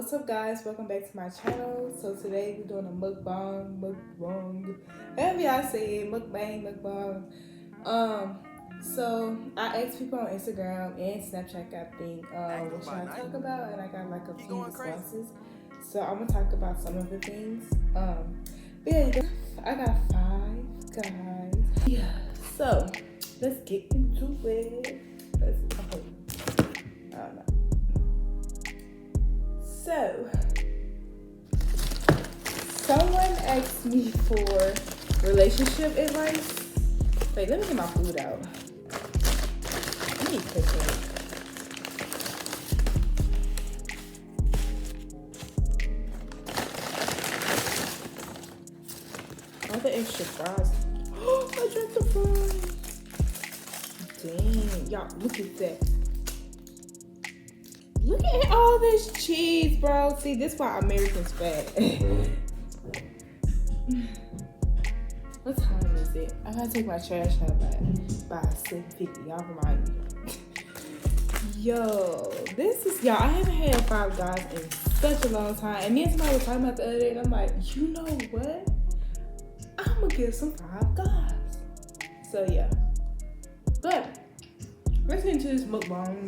What's up, guys? Welcome back to my channel. So today we're doing a mukbang, however y'all say it, mukbang. So I asked people on Instagram and Snapchat, I think, what should I talk about, and I got like a few responses. So I'm gonna talk about some of the things. But yeah, I got 5 guys. Yeah. So let's get into it. I don't know. So, someone asked me for relationship advice. Wait, let me get my food out. I need cooking. All the extra fries. Oh, I drank the fries. Dang, y'all, look at that. Look at all this cheese, bro. See, this is why Americans fat. What time is it? I gotta take my trash out by 7:50. Y'all remind me. Yo, this is, y'all, I haven't had 5 guys in such a long time. And me and somebody was talking about the other day, and I'm like, you know what? I'm gonna get some 5 guys. So, yeah. But, let's get into this mukbang.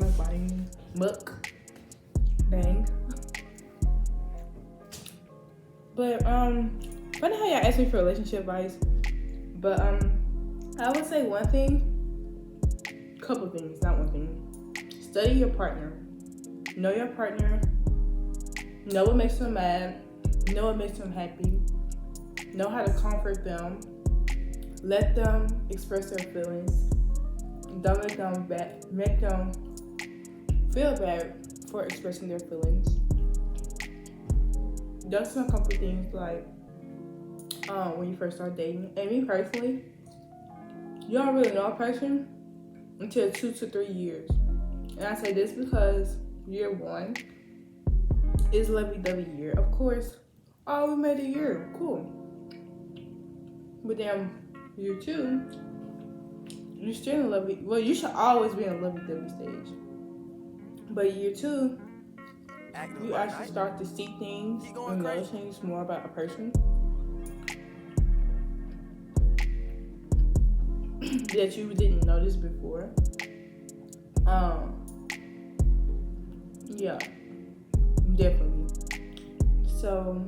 Dang. But funny how y'all asked me for relationship advice. But I would say one thing, couple things, not one thing. Study your partner. Know your partner. Know what makes them mad. Know what makes them happy. Know how to comfort them. Let them express their feelings. Don't let them make them feel bad for expressing their feelings. That's some couple things like when you first start dating. And me personally, you don't really know a person until 2 to 3 years. And I say this because year 1 is lovey-dovey year. Of course, we made a year, cool. But then year 2, you're still in lovey. Well, you should always be in a lovey-dovey stage. But year 2, you actually start to see things and know things more about a person that you didn't notice before. Yeah, definitely. So,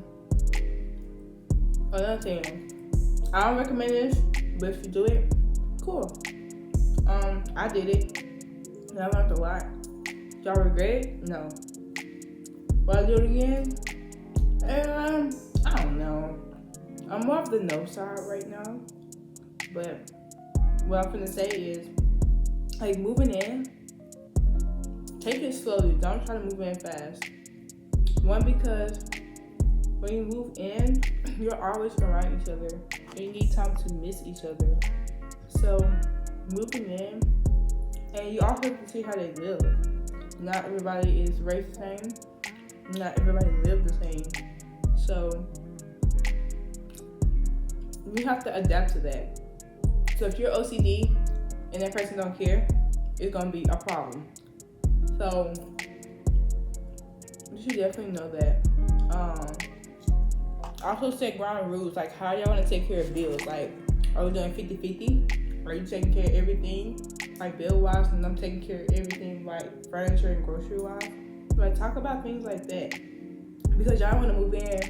another thing, I don't recommend this, but if you do it, cool. I did it, and I learned a lot. Y'all regret it? No. Will I do it again? I don't know. I'm more of the no side right now. But what I'm finna say is, like, moving in, take it slowly. Don't try to move in fast. One, because when you move in, you're always around each other. And you need time to miss each other. So, moving in, and you also have to see how they live. Not everybody is raised the same. Not everybody lives the same. So we have to adapt to that. So if you're OCD and that person don't care, it's gonna be a problem. So you should definitely know that. Also set ground rules, like how y'all wanna take care of bills. Like, are we doing 50-50? Are you taking care of everything, like bill-wise, and I'm taking care of everything, like furniture and grocery-wise? Like, talk about things like that. Because y'all want to move in,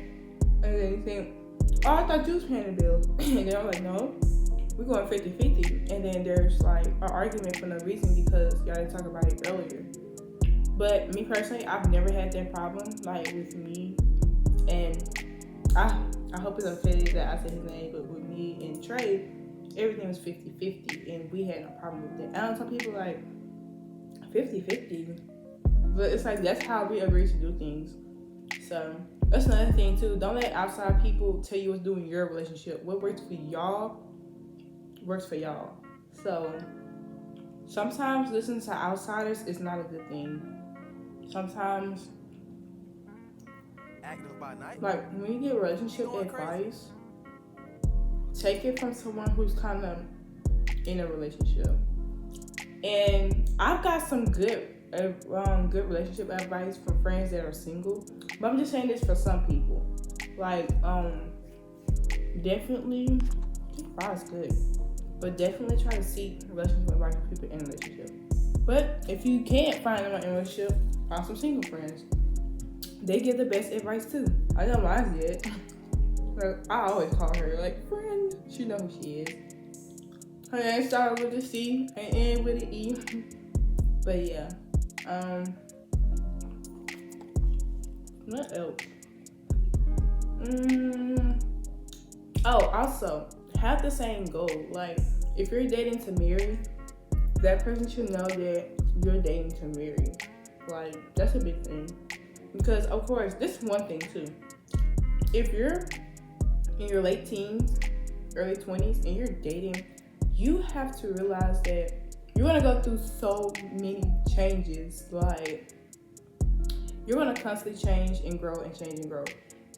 and then you think, oh, I thought you was paying the bills. And then I'm like, no, we're going 50-50. And then there's, like, an argument for no reason because y'all didn't talk about it earlier. But me personally, I've never had that problem, like, with me. And I hope it's okay that I said his name, but with me and Trey, everything was 50-50, and we had no problem with that. I know some people like 50-50, but it's like that's how we agree to do things. So that's another thing too. Don't let outside people tell you what's doing your relationship. What works for y'all works for y'all. So sometimes listening to outsiders is not a good thing. Sometimes, like, when you get relationship advice, take it from someone who's kind of in a relationship. And I've got some good good relationship advice from friends that are single. But I'm just saying this for some people. Like, definitely, is good. But definitely try to seek relationship advice with people in a relationship. But if you can't find them in a relationship, find some single friends. They give the best advice too. I know mine did. Like, I always call her like friend. She know who she is. Her name started with a C and end with an E. But yeah. What else? Oh, also, have the same goal. Like, if you're dating to marry, that person should know that you're dating to marry. Like, that's a big thing. Because, of course, this is one thing, too. If you're in your late teens, early 20s, and you're dating, you have to realize that you're going to go through so many changes. Like, you're going to constantly change and grow and change and grow.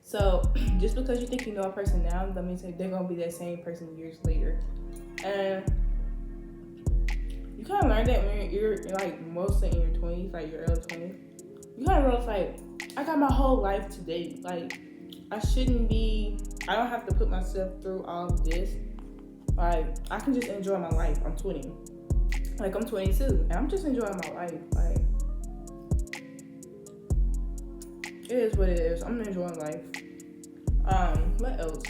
So, just because you think you know a person now, that means they're going to be that same person years later. And you kind of learn that when you're like, mostly in your 20s, like your early 20s. You kind of realize, like, I got my whole life to date. Like, I don't have to put myself through all of this. Like, I can just enjoy my life. I'm 20. Like, I'm 22, and I'm just enjoying my life. Like, it is what it is. I'm enjoying life. What else?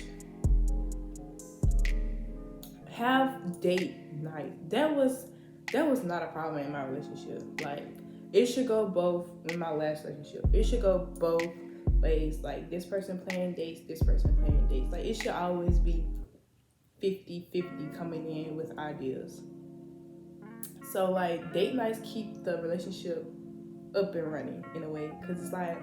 Have date night. That was not a problem in my relationship. Like, it should go both in my last relationship. It should go both ways. Like, this person playing dates, this person playing dates. Like, it should always be 50-50 coming in with ideas. So, like, date nights keep the relationship up and running in a way. Because it's like,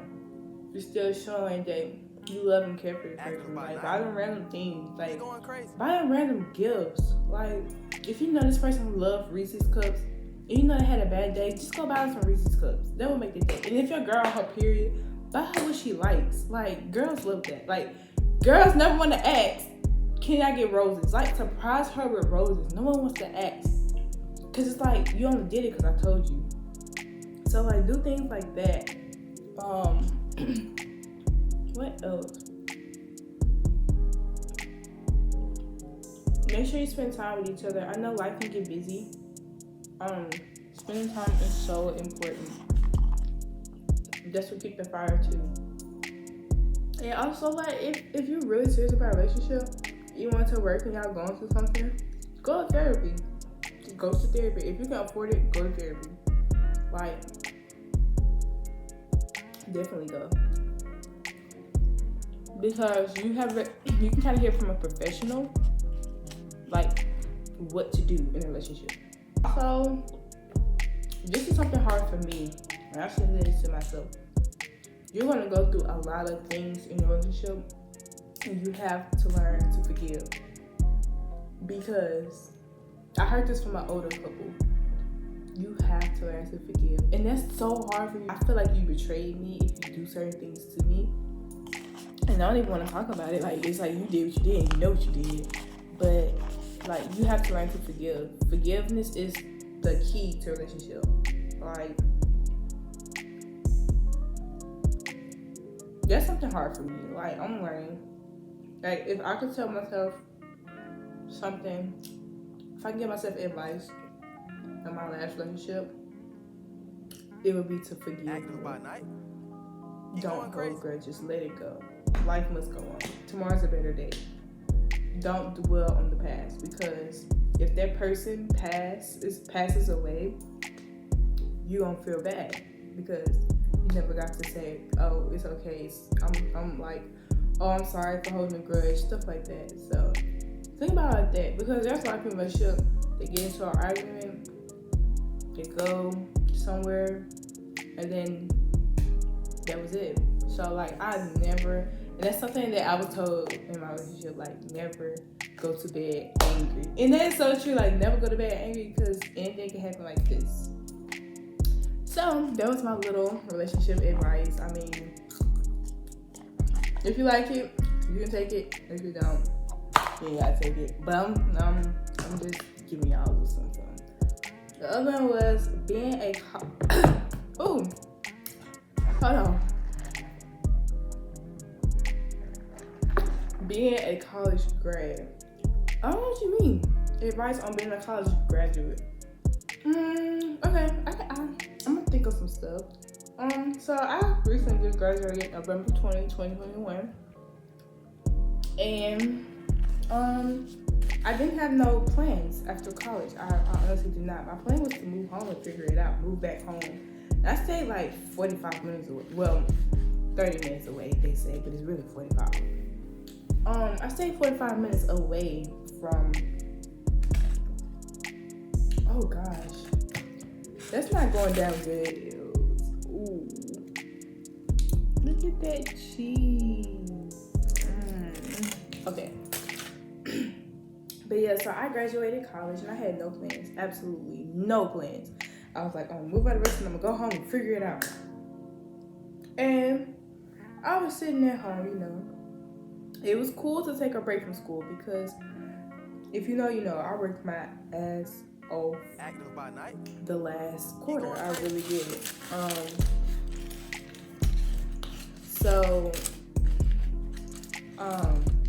you're still showing that you love and care for your person. Like, buy them random things. Like, buy them random gifts. Like, if you know this person loves Reese's Cups, and you know they had a bad day, just go buy them some Reese's Cups. That will make the day. And if your girl on her period, buy her what she likes. Like, girls love that. Like, girls never want to ask, can I get roses? Like, surprise her with roses. No one wants to ask. Because it's like, you only did it because I told you. So, like, do things like that. What else? Make sure you spend time with each other. I know life can get busy. Spending time is so important. That's what keeps the fire too. And also, like, if you're really serious about a relationship, you want to work and y'all going through something, go to therapy. Go to therapy. If you can afford it, go to therapy. Like, definitely go. Because you can kind of hear from a professional, like, what to do in a relationship. So, this is something hard for me, and I should say this to myself. You're going to go through a lot of things in your relationship, and you have to learn to forgive. Because I heard this from an older couple. You have to learn to forgive. And that's so hard for you. I feel like you betrayed me if you do certain things to me. And I don't even want to talk about it. Like, it's like you did what you did and you know what you did. But, like, you have to learn to forgive. Forgiveness is the key to a relationship. Like, that's something hard for me. Like, I'm learning. Like, if I could tell myself something, if I can give myself advice in my last relationship, it would be to forgive me. Don't hold grudges. Let it go. Life must go on. Tomorrow's a better day. Don't dwell on the past, because if that person passes away, you gonna feel bad because you never got to say, oh, it's okay. I'm like, oh, I'm sorry for holding a grudge, stuff like that. So think about it like that, because there's a lot of people in a relationship, they get into an argument, they go somewhere, and then that was it. So, like, I never, and that's something that I was told in my relationship, like, never go to bed angry. And that's so true, like, never go to bed angry, because anything can happen like this. So, that was my little relationship advice. I mean, if you like it, you can take it. If you don't, you ain't gotta take it. But I'm just giving y'all a little something. The other one was being a Hold on. Being a college grad. I don't know what you mean. Advice on being a college graduate. Okay. I'm gonna think of some stuff. So I recently just graduated November 2021. And I didn't have no plans after college. I honestly did not. My plan was to move home and figure it out, move back home. And I stayed like 45 minutes away. Well, 30 minutes away, they say, but it's really 45. I stayed 45 minutes away from, oh gosh, that's not going down good. Ooh, look at that cheese. Okay. But yeah, so I graduated college and I had no plans, absolutely no plans. I was like, I'm gonna move out of this and I'm gonna go home and figure it out. And I was sitting at home, you know. It was cool to take a break from school because if you know, you know, I worked my ass off the last quarter. I really did it.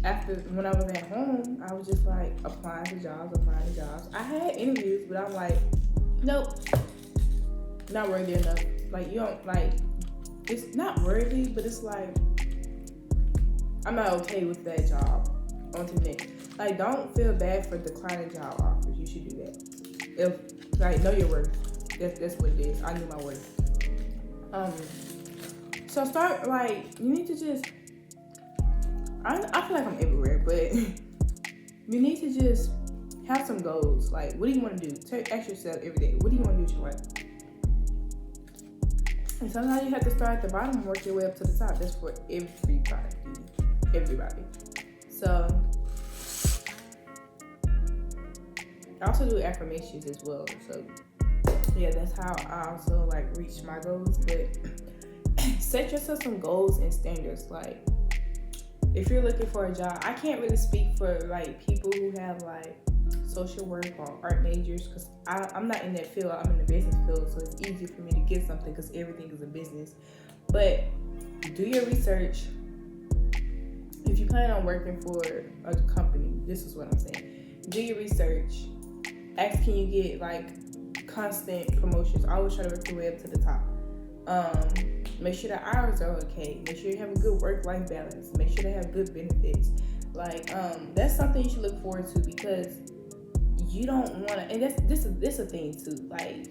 After, when I was at home, I was just like applying to jobs. I had interviews, but I'm like, nope, not worthy enough. Like, you don't, like, it's not worthy, but it's like, I'm not okay with that job. On to the next. Like, don't feel bad for declining job offers. You should do that. If, like, know your worth. That's what it is. I knew my worth. So start, like, you need to just, I feel like I'm everywhere, but you need to just have some goals. Like, what do you want to do? Ask yourself every day, what do you want to do with your life? And sometimes you have to start at the bottom and work your way up to the top. That's for everybody. So I also do affirmations as well. So yeah, that's how I also like reach my goals. But set yourself some goals and standards. Like, if you're looking for a job, I can't really speak for like people who have like social work or art majors, because I'm not in that field. I'm in the business field, so it's easier for me to get something because everything is a business. But do your research. If you plan on working for a company, this is what I'm saying. Do your research. Ask, can you get like constant promotions? Always try to work your way up to the top. Make sure the hours are okay. Make sure you have a good work-life balance. Make sure they have good benefits. Like, that's something you should look forward to, because you don't want to, and this is a thing too. Like,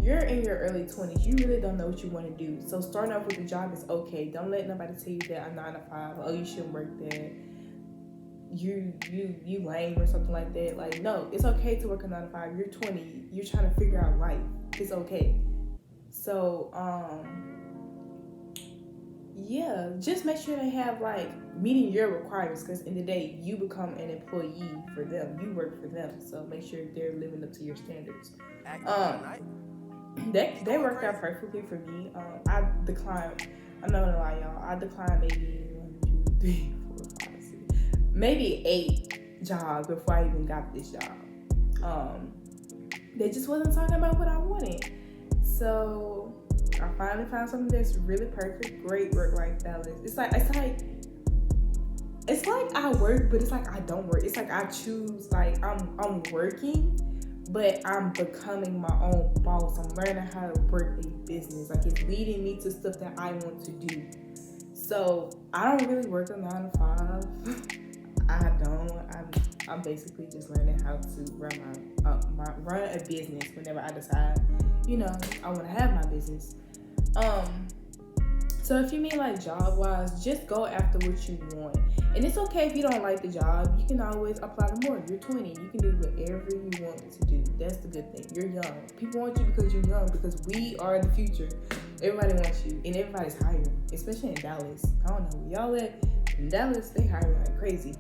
you're in your early 20s. You really don't know what you want to do. So starting off with a job is okay. Don't let nobody tell you that a 9 to 5, oh, you shouldn't work there, you lame or something like that. Like, no, it's okay to work a 9 to 5. You're 20. You're trying to figure out life. It's okay. So, yeah, just make sure they have like meeting your requirements, because in the day you become an employee for them. You work for them. So make sure they're living up to your standards. That worked out perfectly for me. I declined. I'm not gonna lie, y'all. I declined maybe 1, 2, 3, 4, 5, 6, maybe 8 jobs before I even got this job. They just wasn't talking about what I wanted. So I finally found something that's really perfect. Great work-life balance. It's like I work, but it's like I don't work. It's like I choose. Like I'm working, but I'm becoming my own boss. I'm learning how to work a business. Like, it's leading me to stuff that I want to do. So I don't really work a 9 to 5. I don't. I'm basically just learning how to run run a business whenever I decide, you know, I want to have my business. So if you mean like job wise, just go after what you want. And it's okay if you don't like the job. You can always apply to more. You're 20. You can do whatever you want to do. That's the good thing. You're young. People want you because you're young, because we are the future. Everybody wants you, and everybody's hiring, especially in Dallas. I don't know where y'all at. In Dallas, they hiring like crazy.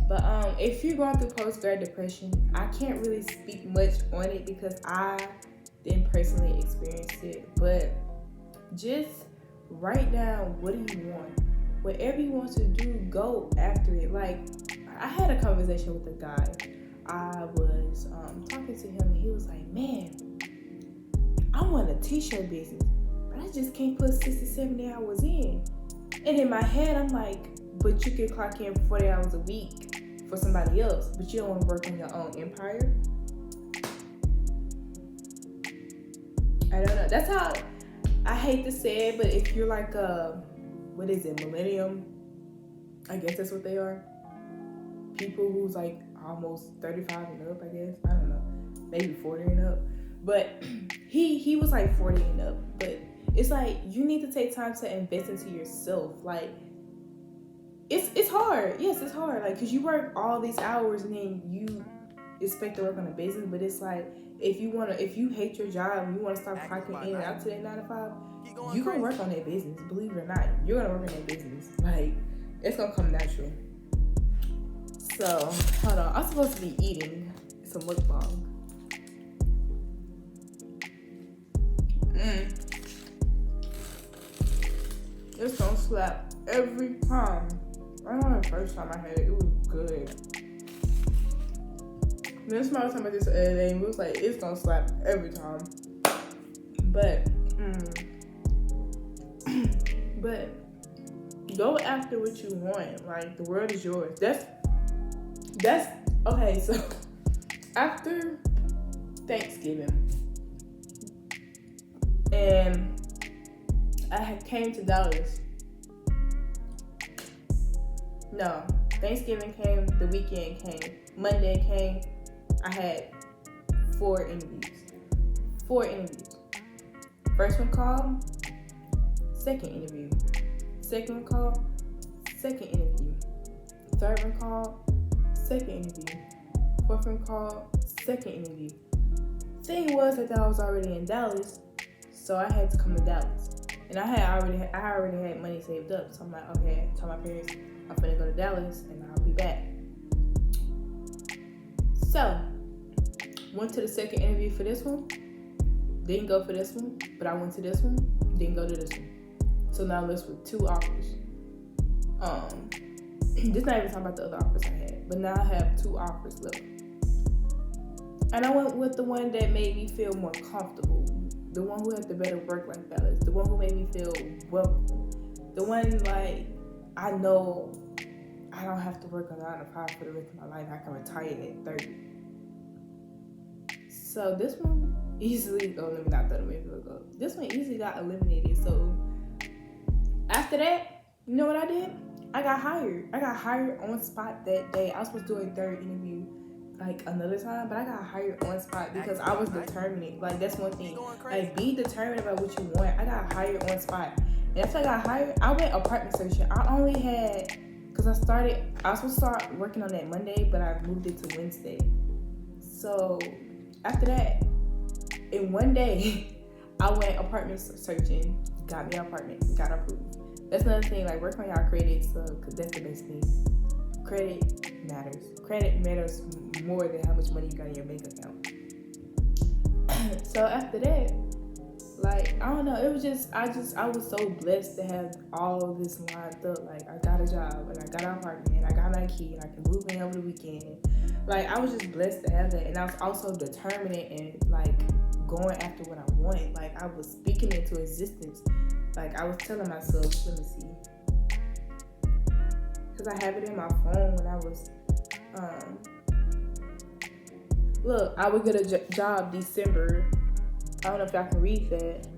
But if you're going through post-grad depression, I can't really speak much on it because I didn't personally experience it. But just write down, what do you want? Whatever you want to do, go after it. Like, I had a conversation with a guy. I was talking to him, and he was like, man, I want a t-shirt business. but I just can't put 60, 70 hours in. And in my head, I'm like, but you can clock in 40 hours a week for somebody else, but you don't want to work on your own empire. I don't know. That's how, I hate to say it, but if you're like what is it, millennium? I guess that's what they are. People who's like almost 35 and up, I guess. I don't know. Maybe 40 and up. But he was like 40 and up. But it's like, you need to take time to invest into yourself. Like, it's hard. Yes, it's hard. Like, because you work all these hours and then you expect to work on a business. But it's like, if you hate your job and you want to start clocking in and out to that 9 to 5, you gonna work on that business. Believe it or not, you're gonna work on that business. Like, it's gonna come natural. So, hold on. I'm supposed to be eating some mukbang. This don't slap every time. I don't know the first time I had it, it was good. This is my time I did this other day, it was like, it's gonna slap every time. But go after what you want. Like, the world is yours. That's okay. So after Thanksgiving, and I had came to Dallas. No, Thanksgiving came, the weekend came, Monday came. I had 4 interviews. First one called, second interview. Second one called, second interview. Third one called, second interview. Fourth one called, second interview. Thing was that I was already in Dallas, so I had to come to Dallas. And I already had money saved up. So I'm like, okay, I told my parents I'm gonna go to Dallas and I'll be back. So, went to the second interview for this one. Didn't go for this one, but I went to this one. Didn't go to this one. So now I'm left with 2 offers. This not even talking about the other offers I had, but now I have 2 offers left. And I went with the one that made me feel more comfortable. The one who had the better work-life balance. The one who made me feel welcome. The one, like, I know I don't have to work a 9 to 5 for the rest of my life. I can retire at 30. So this one easily, this one easily got eliminated. So after that, you know what I did? I got hired. I got hired on spot that day. I was supposed to do a third interview like another time, but I got hired on spot because I was determined. Like, that's one thing. Like, be determined about what you want. I got hired on spot. And after I got hired, I went apartment searching. I only had, because I was supposed to start working on that Monday, but I moved it to Wednesday. So after that, in one day, I went apartment searching, got me an apartment, got approved. That's another thing, like, work on y'all credit, so, because that's the best thing. Credit matters. Credit matters more than how much money you got in your bank account. So after that, like, I don't know, it was just, I was so blessed to have all of this lined up. Like, I got a job, and I got an apartment, and I got my key, and I can move in over the weekend. Like, I was just blessed to have that, and I was also determined and, like, going after what I want. Like, I was speaking into existence. Like, I was telling myself, let me see, because I have it in my phone when I was, look, I would get a job December. I don't know if y'all can read that,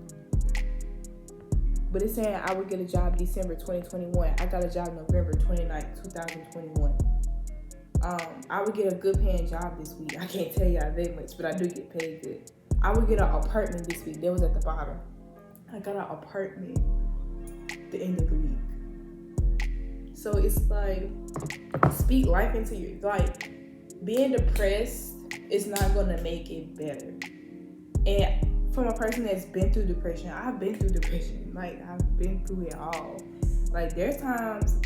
but it's saying I would get a job December 2021. I got a job November 29th, 2021. I would get a good paying job this week. I can't tell y'all that much, but I do get paid good. I would get an apartment this week. That was at the bottom. I got an apartment the end of the week. So it's like, speak life into you. Like, being depressed is not gonna make it better. And from a person that's been through depression, I've been through depression. Like, I've been through it all. Like, there's times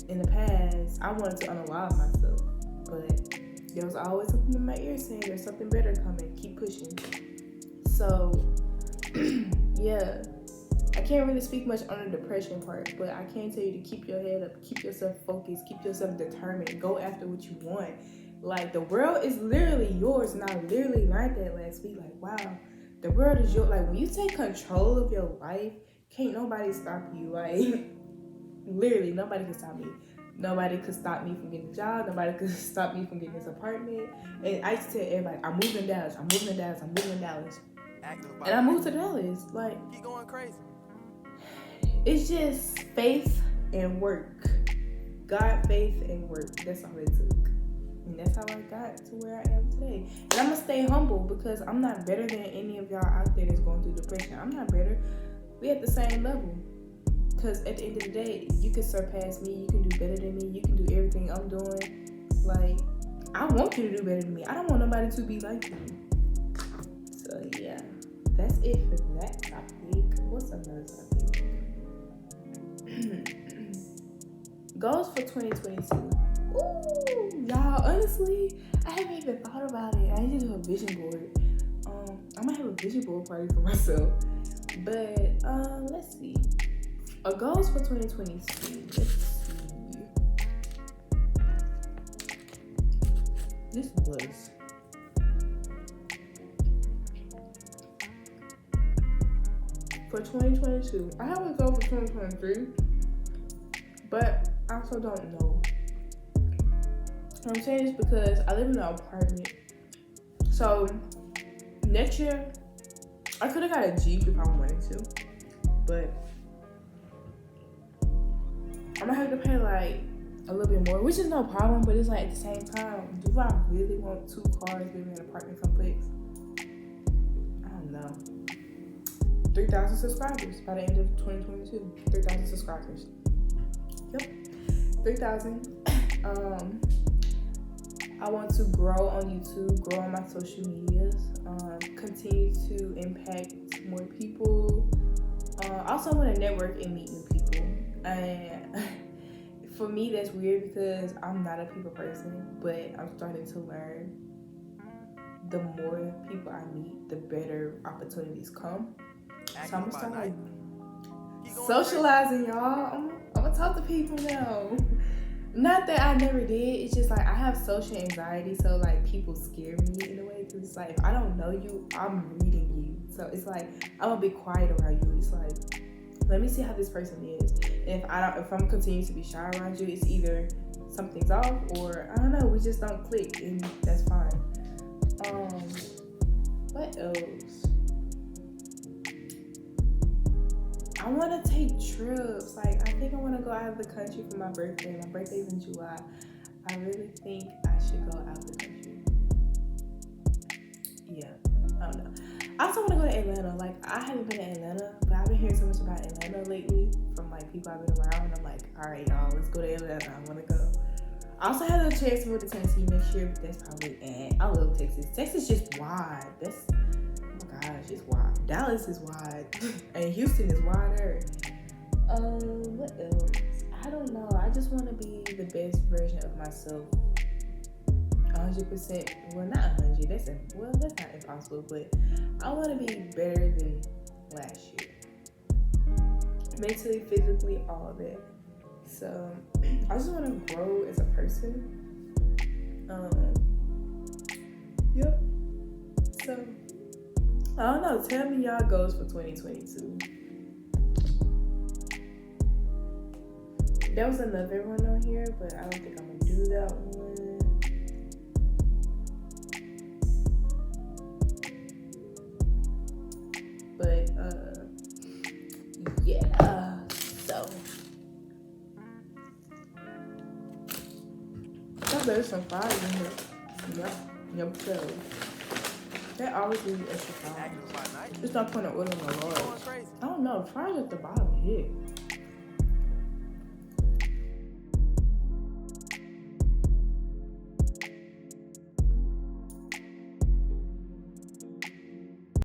in the past I wanted to unalive myself, but there was always something in my ear saying there's something better coming. Keep pushing. So, yeah. I can't really speak much on the depression part, but I can tell you to keep your head up, keep yourself focused, keep yourself determined, go after what you want. Like, the world is literally yours, and I literally learned that last week. Like, wow, The world is your, like, when you take control of your life, can't nobody stop you. Like, literally, nobody can stop me. Nobody could stop me from getting a job. Nobody could stop me from getting this apartment. And I used to tell everybody, I'm moving to Dallas. I'm moving to Dallas. I'm moving to Dallas. And I moved to Dallas. Like, keep going crazy. It's just faith and work. God, faith, and work. That's all it took. And that's how I got to where I am today. And I'm going to stay humble because I'm not better than any of y'all out there that's going through depression. I'm not better. We at the same level. Because at the end of the day, you can surpass me. You can do better than me. You can do everything I'm doing. Like, I want you to do better than me. I don't want nobody to be like me. So, yeah. That's it for that topic. What's another topic? Goals for 2022. Ooh, y'all, honestly, I haven't even thought about it. I need to do a vision board. I might have a vision board party for myself. But let's see. Goals for 2022. Let's see. This was for 2022. I have a goal for 2023, but I also don't know. I'm saying this because I live in an apartment. So next year, I could have got a Jeep if I wanted to, but I'm gonna have to pay like a little bit more, which is no problem, but it's like at the same time, do I really want 2 cars living in an apartment complex? I don't know. 3,000 subscribers by the end of 2022. 3,000 subscribers. Yep. 3,000. I want to grow on YouTube, grow on my social medias, continue to impact more people. Also want to network and meet new people. And for me, that's weird because I'm not a people person, but I'm starting to learn the more people I meet, the better opportunities come. So I'm gonna start like socializing, y'all. I'm gonna talk to people now. Not that I never did. It's just like I have social anxiety, so like people scare me in a way because it's like if I don't know you, I'm reading you. So it's like I'm gonna be quiet around you. It's like let me see how this person is. And if I'm continuing to be shy around you, it's either something's off or I don't know, we just don't click, and that's fine. What else? I want to take trips. Like, I think I want to go out of the country for my birthday. My birthday's in July. I really think I should go out of the country. Yeah, I don't know. I also want to go to Atlanta. Like, I haven't been to Atlanta, but I've been hearing so much about Atlanta lately from, like, people I've been around. And I'm like, all right, y'all, let's go to Atlanta. I want to go. I also had a chance to move to Tennessee next year, but that's probably, I love Texas. Texas is just wide. Gosh, it's wide. Dallas is wide. And Houston is wider. What else? I don't know. I just want to be the best version of myself. 100%. Well, not 100. That's not impossible, but I want to be better than last year. Mentally, physically, all that. So, I just want to grow as a person. Yep. So, I don't know. Tell me y'all goals for 2022. There was another one on here, but I don't think I'm going to do that one. But, yeah. So. Oh, there's some fire in here. Yep. So. That always leaves extra fries. It's not point of ordering a large. I don't know. Fries at the bottom here.